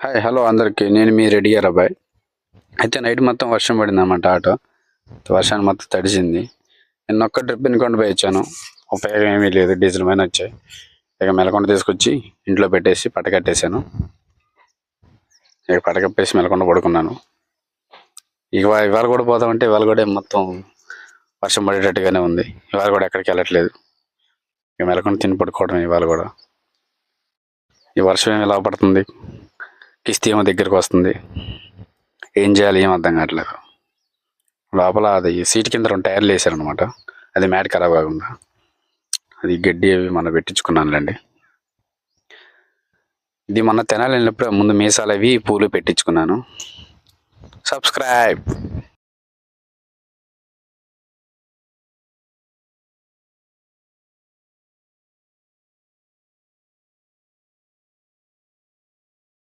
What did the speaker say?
Hi hello అందరికీ, నేను మీ రెడ్డి గారు అబ్బాయి. అయితే నైట్ మొత్తం వర్షం పడింది అన్నమాట. ఆటో వర్షాన్ని మొత్తం తడిసింది. నేను ఒక్క ట్రిప్ ఇనుకొని పోయి వచ్చాను. ఉపయోగం ఏమీ లేదు, డీజిల్ పైన వచ్చాయి. ఇక మెలకొండ తీసుకొచ్చి ఇంట్లో పెట్టేసి పట్టకట్టేశాను. ఇక పట్టకప్పేసి మెలకొండ పడుకున్నాను. ఇవాళ కూడా పోదామంటే ఇవాళ కూడా మొత్తం వర్షం పడేటట్టుగానే ఉంది. ఇవాళ కూడా ఎక్కడికి వెళ్ళట్లేదు. ఇక మెలకొండ తిని పడుకోవడం. ఇవాళ కూడా ఈ వర్షం ఏమి ఎలా పడుతుంది, కిస్తీ ఏమో దగ్గరకు వస్తుంది. ఏం చేయాలి ఏం అర్థం కావట్లేదు. లోపల అది సీట్ కింద 2 టైర్లు వేసారనమాట. అది మ్యాట్ ఖరాబ్ కాకుండా. అది గడ్డి అవి మనం పెట్టించుకున్నానులేండి. ఇది మొన్న తెనాలి వెళ్ళినప్పుడు ముందు మీసాలు అవి పూలు పెట్టించుకున్నాను. సబ్స్క్రైబ్.